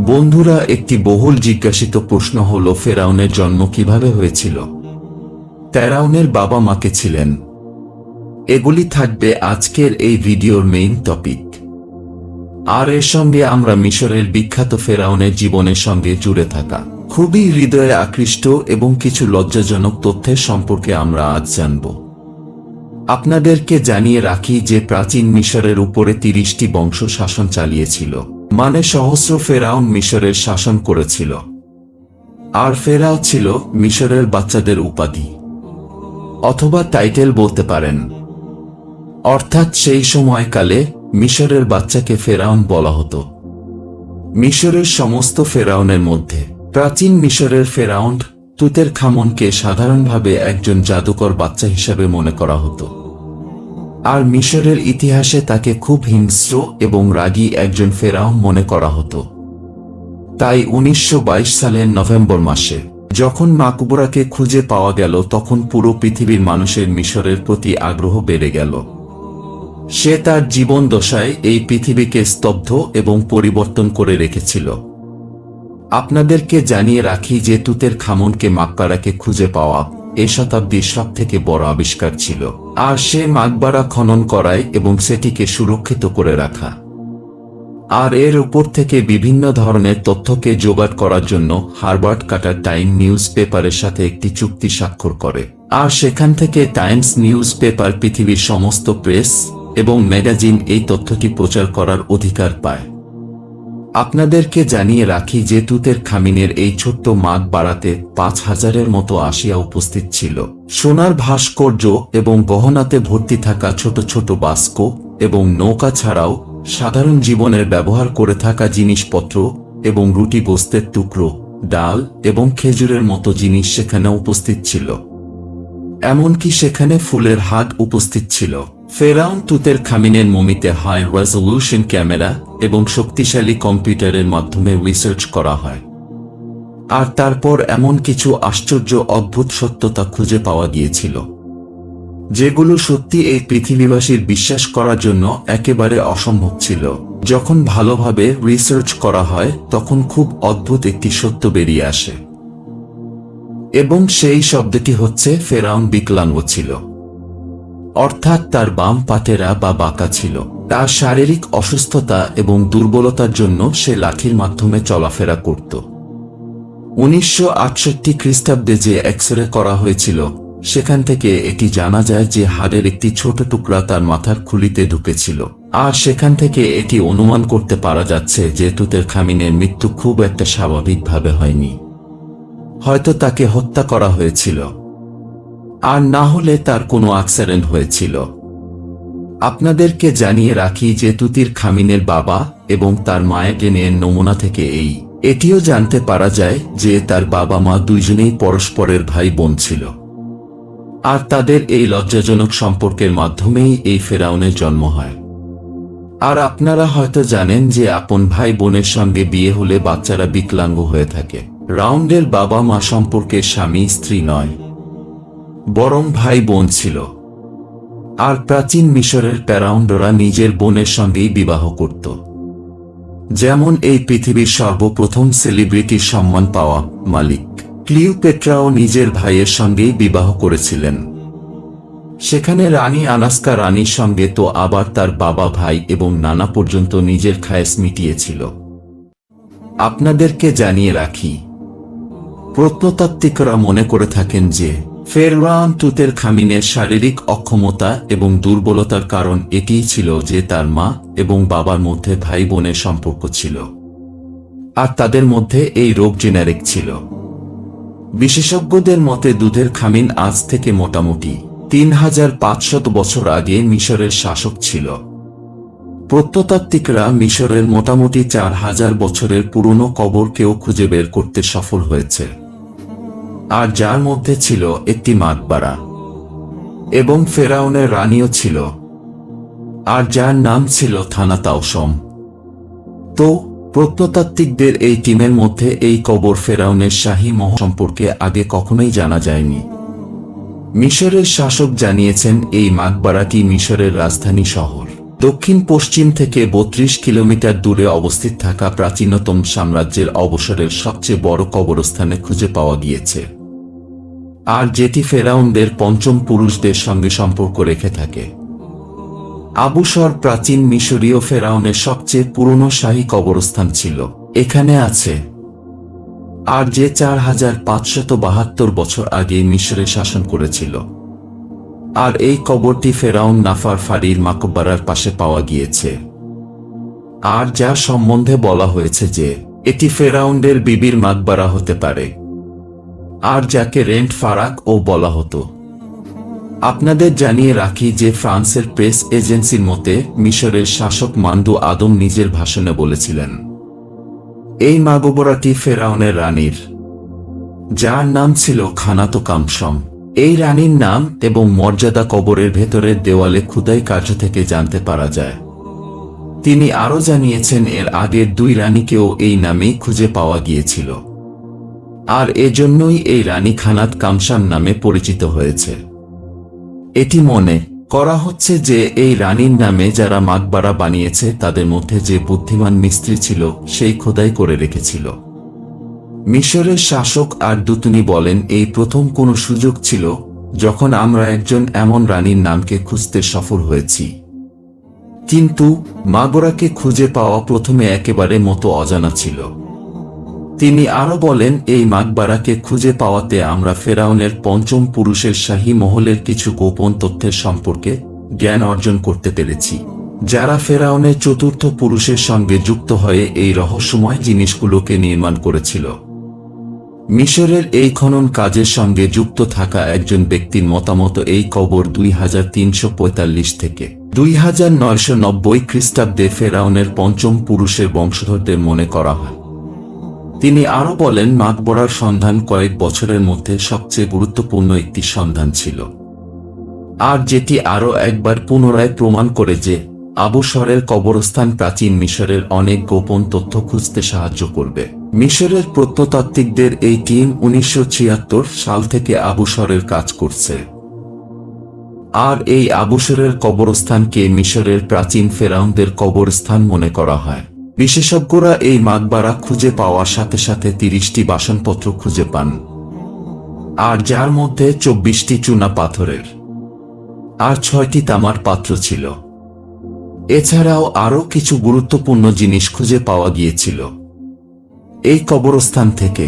বন্ধুরা, একটি বহুল জিজ্ঞাসিত প্রশ্ন হল, ফেরাউনের জন্ম কিভাবে হয়েছিল? ফেরাউনের বাবা মা কে ছিলেন? এগুলি থাকবে আজকের এই ভিডিওর মেইন টপিক। আর এর সঙ্গে আমরা মিশরের বিখ্যাত ফেরাউনের জীবনের সঙ্গে জুড়ে থাকা খুবই হৃদয়ে আকৃষ্ট এবং কিছু লজ্জাজনক তথ্যের সম্পর্কে আমরা আজ জানব। আপনাদেরকে জানিয়ে রাখি যে প্রাচীন মিশরের উপরে 30টি বংশ শাসন চালিয়েছিল, মানে সহস্র ফেরাউন মিশরের শাসন করেছিল। আর ফেরাও ছিল মিশরের বাচ্চাদের উপাধি অথবা টাইটেল বলতে পারেন। অর্থাৎ সেই সময়কালে মিশরের বাচ্চাকে ফেরাউন বলা হতো। মিশরের সমস্ত ফেরাউনের মধ্যে প্রাচীন মিশরের ফেরাউন তুতেনখামনকে সাধারণভাবে একজন জাদুকর বাচ্চা হিসাবে মনে করা হতো। আর মিশরের ইতিহাসে তাকে খুব হিংস্র এবং রাগী একজন ফেরাউন মনে করা হতো। তাই 1922 সালের নভেম্বর মাসে যখন মাকবরাকে খুঁজে পাওয়া গেল, তখন পুরো পৃথিবীর মানুষের মিশরের প্রতি আগ্রহ বেড়ে গেল। সে তার জীবন দশায় এই পৃথিবীকে স্তব্ধ এবং পরিবর্তন করে রেখেছিল। আপনাদেরকে জানিয়ে রাখি যে তুতেনখামনকে মাকবারাকে খুঁজে পাওয়া এ শতাব্দীর সবথেকে বড় আবিষ্কার ছিল। আর সে মাকবারা খনন করায় এবং সেটিকে সুরক্ষিত করে রাখা। আর এর উপর থেকে বিভিন্ন ধরনের তথ্যকে জোগাড় করার জন্য হার্বার্ট কার্টার টাইম নিউজ পেপারের সাথে একটি চুক্তি স্বাক্ষর করে। আর সেখান থেকে টাইমস নিউজ পেপার পৃথিবীর সমস্ত প্রেস এবং ম্যাগাজিন এই তথ্যটি প্রচার করার অধিকার পায়। আপনাদেরকে জানিয়ে রাখি যে তুতেনখামনের এই ছোট্ট মাকবারাতে 5000-এর মতো আসিয়া উপস্থিত ছিল সোনার ভাস্কর্য এবং গহনাতে ভর্তি থাকা ছোট ছোট বাস্ক এবং নৌকা ছাড়াও সাধারণ জীবনের ব্যবহার করে থাকা জিনিসপত্র এবং রুটি গোস্তের টুকরো, ডাল এবং খেজুরের মতো জিনিস সেখানে উপস্থিত ছিল। এমনকি সেখানে ফুলের হাট উপস্থিত ছিল। ফেরাউন তুতেনখামনের মমিতে হাই রেজলিউশন ক্যামেরা এবং শক্তিশালী কম্পিউটারের মাধ্যমে রিসার্চ করা হয়। আর তারপর এমন কিছু আশ্চর্য অদ্ভুত সত্যতা খুঁজে পাওয়া গিয়েছিল, যেগুলো সত্যি এই পৃথিবীবাসীর বিশ্বাস করার জন্য একেবারে অসম্ভব ছিল। যখন ভালোভাবে রিসার্চ করা হয় তখন খুব অদ্ভুত একটি সত্য বেরিয়ে আসে, এবং সেই শব্দটি হচ্ছে ফেরাউন বিকলাঙ্গ ছিল। অর্থাৎ তার বাম পাটেরা বা বাঁকা ছিল। তার শারীরিক অসুস্থতা এবং দুর্বলতার জন্য সে লাঠির মাধ্যমে চলাফেরা করত। 1968 খ্রিস্টাব্দে যে এক্স-রে করা হয়েছিল সেখান থেকে এটি জানা যায় যে হাড়ের একটি ছোট টুকরা তার মাথার খুলিতে ঢুকেছিল। আর সেখান থেকে এটি অনুমান করতে পারা যাচ্ছে যে তুতেনখামনের মৃত্যু খুব একটা স্বাভাবিকভাবে হয়নি। হয়তো তাকে হত্যা করা হয়েছিল, আর না হলে তার কোনো অ্যাক্সিডেন্ট হয়েছিল। আপনাদেরকে জানিয়ে রাখি যে তুতেনখামনের বাবা এবং তার মায়ের ডিএনএর নমুনা থেকে এটিও জানতে পারা যায় যে তার বাবা মা দুইজনেই পরস্পরের ভাই বোন ছিল। আর তাদের এই লজ্জাজনক সম্পর্কের মাধ্যমেই এই ফেরাউনের জন্ম হয়। আর আপনারা হয়তো জানেন যে আপন ভাই বোনের সঙ্গে বিয়ে হলে বাচ্চারা বিকলাঙ্গ হয়ে থাকে। ফেরাউনের বাবা মা সম্পর্কে স্বামী স্ত্রী নয়, বরং ভাই বোন ছিল। আর প্রাচীন মিশরের ফেরাউনরা নিজের বোনের সঙ্গেই বিবাহ করত। যেমন এই পৃথিবীর সর্বপ্রথম সেলিব্রিটির সম্মান পাওয়া মালিক ক্লিওপেট্রাও নিজের ভাইয়ের সঙ্গেই বিবাহ করেছিলেন। সেখানে রানী আনাস্কা রানীর সঙ্গে তো আবার তার বাবা, ভাই এবং নানা পর্যন্ত নিজের খায়েশ মিটিয়েছিল। আপনাদেরকে জানিয়ে রাখি, প্রত্নতাত্ত্বিকরা মনে করে থাকেন যে ফেরাউন তুতেনখামনের শারীরিক অক্ষমতা এবং দুর্বলতার কারণ এটিই ছিল যে তার মা এবং বাবার মধ্যে ভাই বোনের সম্পর্ক ছিল, আর তাদের মধ্যে এই রোগ জেনেরিক ছিল। বিশেষজ্ঞদের মতে তুতেনখামন আজ থেকে মোটামুটি 3500 বছর আগে মিশরের শাসক ছিল। প্রত্নতাত্ত্বিকরা মিশরের মোটামুটি 4000 বছরের পুরনো কবরকেও খুঁজে বের করতে সফল হয়েছে, আর যার মধ্যে ছিল একটি মাকবারা, এবং ফেরাউনের রানীও ছিল, আর যার নাম ছিল থানাতাওসম। তো প্রত্নতাত্ত্বিকদের এই টিমের মধ্যে এই কবর ফেরাউনের শাহী মহল সম্পর্কে আগে কখনোই জানা যায়নি। মিশরের শাসক জানিয়েছেন এই মাকবারাটি মিশরের রাজধানী শহর দক্ষিণ পশ্চিম থেকে ৩২ কিলোমিটার দূরে অবস্থিত থাকা প্রাচীনতম সাম্রাজ্যের অবসরের সবচেয়ে বড় কবরস্থানে খুঁজে পাওয়া গিয়েছে, আর যেটি ফেরাউনদের পঞ্চম পুরুষদের সঙ্গে সম্পর্ক রেখে থাকে। আবুসর প্রাচীন মিশরীয় ফেরাউনের সবচেয়ে পুরনো শাহী কবরস্থান ছিল। এখানে আছে আর যে ৪৫৭২ বছর আগে মিশরে শাসন করেছিল। আর এই কবরটি ফেরাউন নাফার ফারির মাকবারার পাশে পাওয়া গিয়েছে, আর যা সম্বন্ধে বলা হয়েছে যে এটি ফেরাউনদের বিবির মাকবারা হতে পারে, আর যাকে রেন্ট ফারাক ও বলা হতো। আপনাদের জানিয়ে রাখি যে ফ্রান্সের প্রেস এজেন্সির মতে মিশরের শাসক মান্দু আদম নিজের ভাষণে বলেছিলেন এই মাকবরাটি ফেরাউনের রানীর, যার নাম ছিল খানাতো কামসম। এই রানীর নাম এবং মর্যাদা কবরের ভেতরের দেওয়ালে খোদাই কার্য থেকে জানতে পারা যায়। তিনি আরও জানিয়েছেন এর আগের 2 রানীকেও এই নামেই খুঁজে পাওয়া গিয়েছিল, আর এজন্যই এই রানী খানাত কামসাম নামে পরিচিত হয়েছে। এটি মনে করা হচ্ছে যে এই রানীর নামে যারা মাকবারা বানিয়েছে তাদের মধ্যে যে বুদ্ধিমান মিস্ত্রি ছিল সেই খোদাই করে রেখেছিল। মিশরের শাসক আর দুতুনি বলেন এই প্রথম কোনো সুযোগ ছিল যখন আমরা একজন এমন রানীর নামকে খুঁজতে সফল হয়েছি, কিন্তু মাকবরাকে খুঁজে পাওয়া প্রথমে একেবারে মতো অজানা ছিল। তিনি আরও বলেন এই মাকবারাকে খুঁজে পাওয়াতে আমরা ফেরাউনের পঞ্চম পুরুষের শাহী মহলের কিছু গোপন তথ্যের সম্পর্কে জ্ঞান অর্জন করতে পেরেছি, যারা ফেরাউনের চতুর্থ পুরুষের সঙ্গে যুক্ত হয়ে এই রহস্যময় জিনিসগুলোকে নির্মাণ করেছিল। মিশরের এই খনন কাজের সঙ্গে যুক্ত থাকা একজন ব্যক্তির মতামত এই কবর 2345 থেকে 2990 খ্রিস্টাব্দে ফেরাউনের পঞ্চম পুরুষের বংশধরদের মনে করা হয়। তিনি আরও বলেন মাকবরার সন্ধান কয়েক বছরের মধ্যে সবচেয়ে গুরুত্বপূর্ণ একটি সন্ধান ছিল, আর যেটি আরও একবার পুনরায় প্রমাণ করে যে আবুসরের কবরস্থান প্রাচীন মিশরের অনেক গোপন তথ্য খুঁজতে সাহায্য করবে। মিশরের প্রত্নতাত্ত্বিকদের এই টিম 1976 সাল থেকে আবুসরের কাজ করছে, আর এই আবুসরের কবরস্থানকে মিশরের প্রাচীন ফেরাউনদের কবরস্থান মনে করা হয়। বিশেষজ্ঞরা এই মাকবারা খুঁজে পাওয়ার সাথে সাথে 30টি বাসনপত্র খুঁজে পান, আর যার মধ্যে 24টি চুনা পাথরের আর 6টি তামার পাত্র ছিল। এছাড়াও আরও কিছু গুরুত্বপূর্ণ জিনিস খুঁজে পাওয়া গিয়েছিল এই কবরস্থান থেকে।